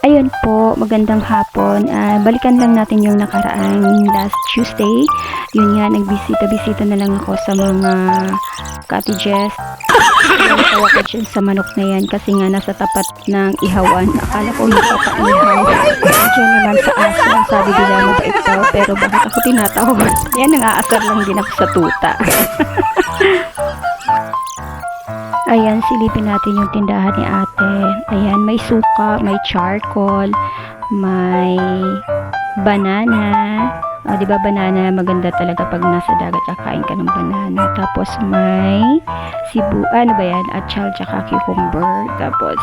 Ayun po, magandang hapon. Balikan lang natin yung nakaraang last Tuesday. Yun nga, nagbisita-bisita na lang ako sa mga cottages. Natawa ko dyan sa manok na yan kasi nga nasa tapat ng ihawan. Akala ko nagpapaihaw. Diyan naman sa aso, sabi nila mabait daw, pero bakit ako tinatawag? Yan, nang-aasar lang din ako sa tuta. Ayan, silipin natin yung tindahan ni ate. Ayan, may suka, may charcoal, may banana. O, diba banana, maganda talaga pag nasa dagat kakain ka ng banana. Tapos may sibu, ano ba yan? Atchal, tsaka cucumber. Tapos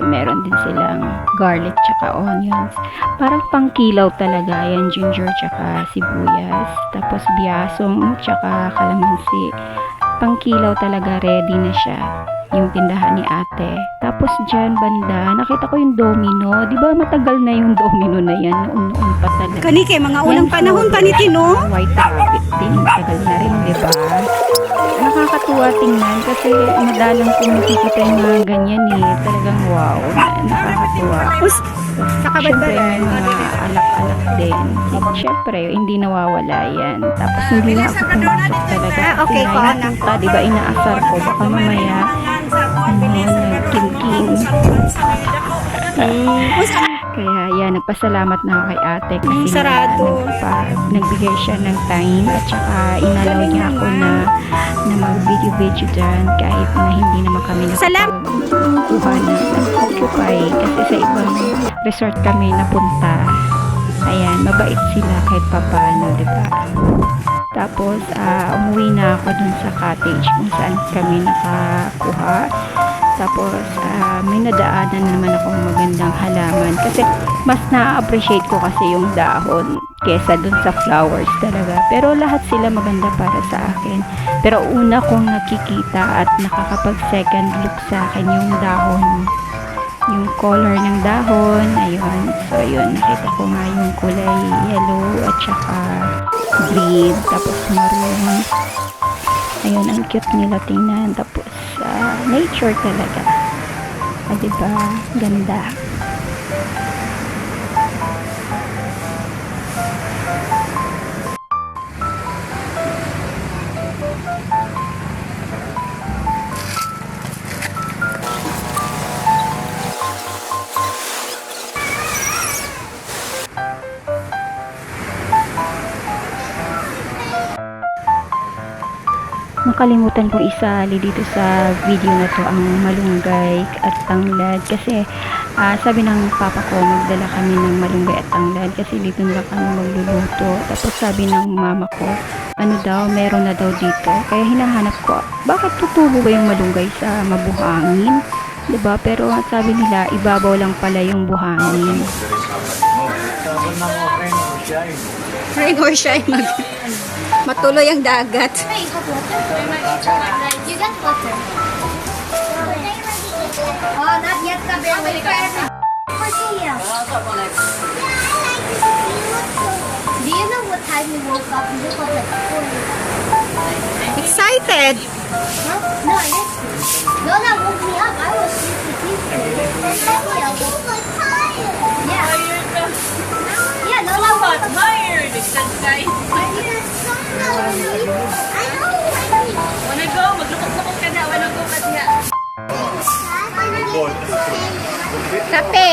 meron din silang garlic, tsaka onions. Parang pangkilaw talaga. Ayan, ginger, tsaka sibuyas. Tapos biyasong, tsaka kalamansi. Pangkilaw talaga, ready na siya yung tindahan ni ate. Tapos dyan banda, nakita ko yung domino. Di ba matagal na yung domino na yan? Noon pa talaga. Kanike, mga unang panahon pa ni Tino. White rabbit din, matagal na rin, di ba? Nakakatuwa tingnan kasi madalang kong nakikita yung mga ganyan eh. Talagang wow, nakakatuwa. Sa kabadbaran. Siyempre, mga alak-alak din. Siyempre, hindi nawawala yan. Tapos hindi na ako pumasok talaga. Okay po, anak. Di ba inaasar ko? Baka mamaya, nagking-king. Kaya yan, nagpasalamat na ako kay ate kasi sarado. nagbigay siya ng time at saka inalaw niya ako na mag-video dyan kahit na hindi naman kami kuha na nag-occupy kasi sa ibang resort kami napunta. Ayan, mabait sila kahit papano, diba? Tapos, umuwi na ako dun sa cottage kung saan kami nakakuha. Tapos, may nadaanan naman akong magandang halaman. Kasi, mas na-appreciate ko kasi yung dahon kesa dun sa flowers talaga. Pero lahat sila maganda para sa akin. Pero una kong nakikita at nakakapag-second look sa akin yung dahon. Yung color ng dahon. Ayun. So, ayun. Nakita ko nga yung kulay yellow at saka green. Tapos maroon. Ayun, ang cute nila tingnan. Tapos, nature talaga. Diba? Ganda. Nakalimutan kong isali dito sa video na to ang malunggay at tanglad kasi sabi ng papa ko magdala kami ng malunggay at tanglad kasi dito na kami magluluto. Tapos sabi ng mama ko ano daw, meron na daw dito. Kaya hinahanap ko, bakit tutubo ba yung malunggay sa mabuhangin? Diba? Pero sabi nila, ibabaw lang pala yung buhangin. Rain or shine, matuloy ang dagat. You got butter. Oh, not yet. Tortilla. Do you know what time we woke up? We woke up like 4. Excited. Huh? No, I didn't. Lola woke me up. I was sleepy. Yeah. Yeah, Lola woke up. Tired, guys. Wanna go? Maglukot-lukot ka na. Wanna go ka diha. Kape.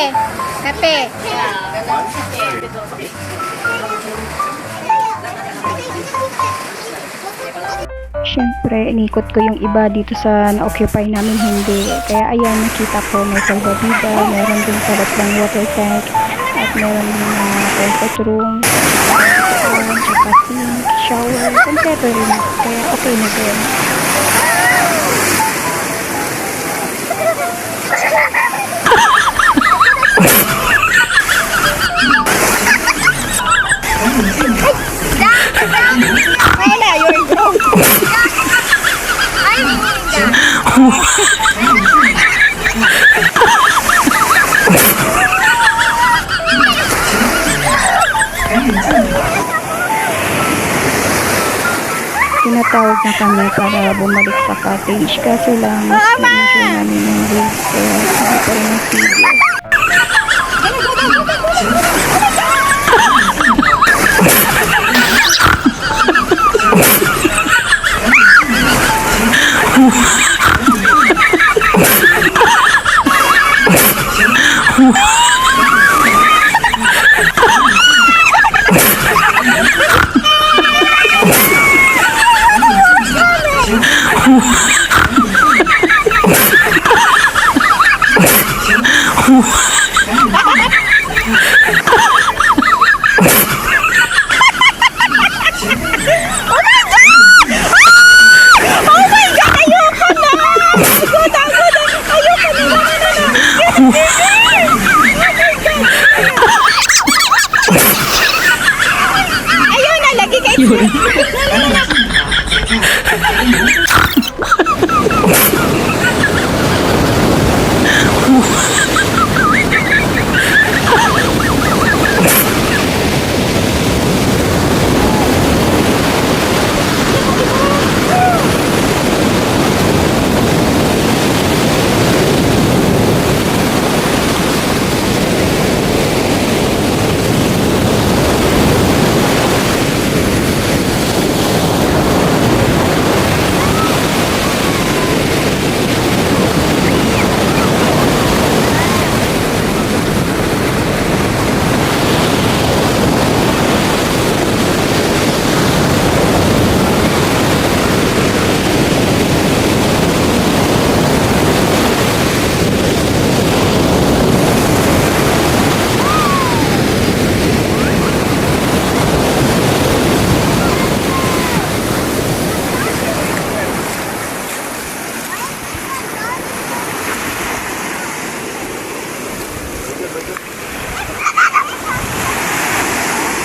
Kape. Siyempre, inikot ko yung iba dito sa na-occupy namin hindi. Kaya ayan, nakita ko may salbabida, meron din salat ng water tank, at meron din toilet room, tsaka sink, shower, kompleto rin. Kaya okay na din. Wala, you're drunk. Tinatawag na kami para bumalik sa cottage kaso lang mas na-enjoy namin yung race kaya hindi pa rin ang video. Ayun na, lagi kayo.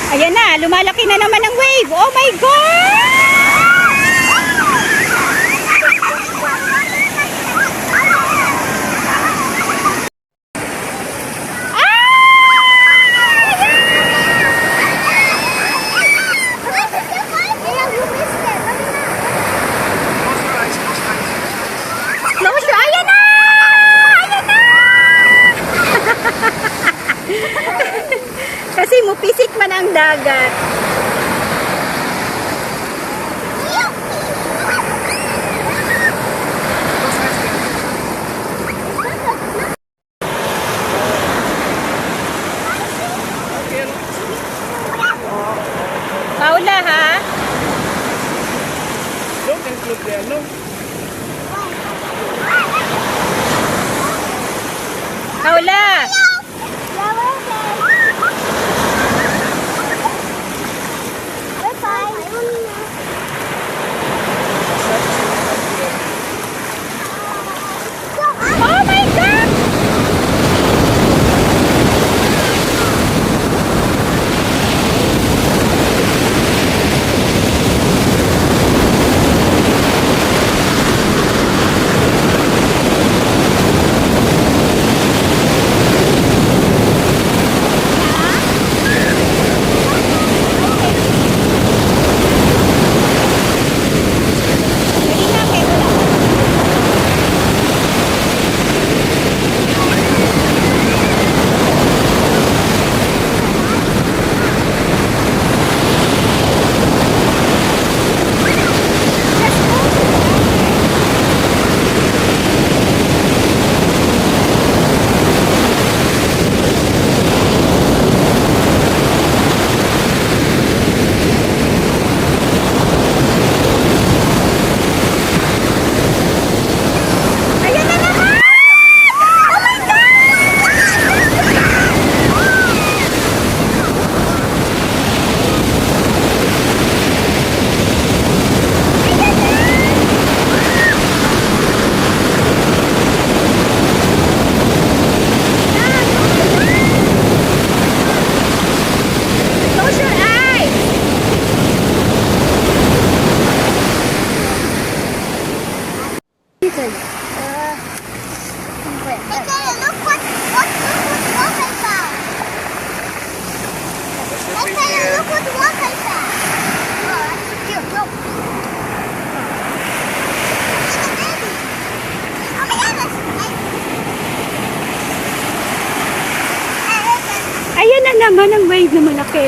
Ayan na, lumalaki na naman ang wave. Oh my God! Close your eye. Ayan na! Ayan na! Kasi mupisik man ang dagat. Paula, ha? Don't include there, no? Paula! Oh my God! Ayan na naman ang wave na malaki.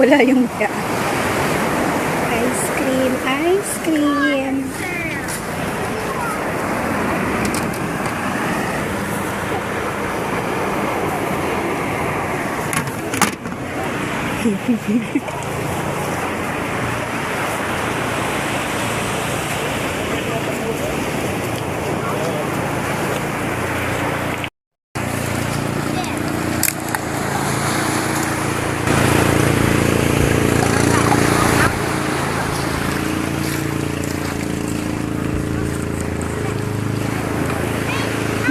nawala yung ice cream, ice cream.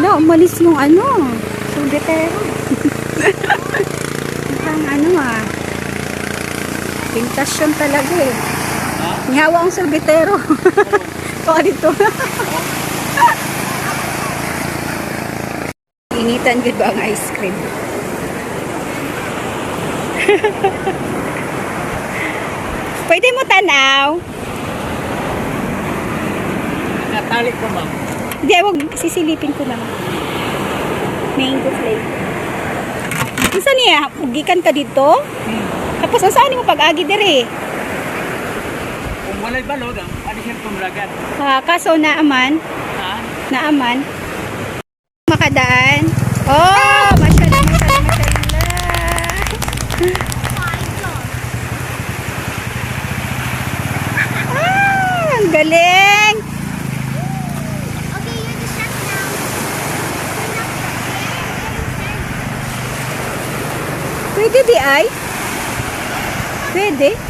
No, umalis yung ano, sumbetero. Ang ano pintasyon talaga eh. Ngawa ang sumbetero. Baka dito. Initan gid ba ang ice cream? Pwede mo tanaw? Natali ko, ma'am. Hindi, wag sisilipin ko lang. Mango flavor. Isa niya, ugikan ka dito? Tapos saan mo pag-agi dire? Kung wala'y balod, ano siya kumlagan? Kaso naaman, Ha? naaman. Makadaan. Oh, masyallah, masyallah, masyallah. Ang galing! Okay, you're the chef now. Pwede di ay? Pwede?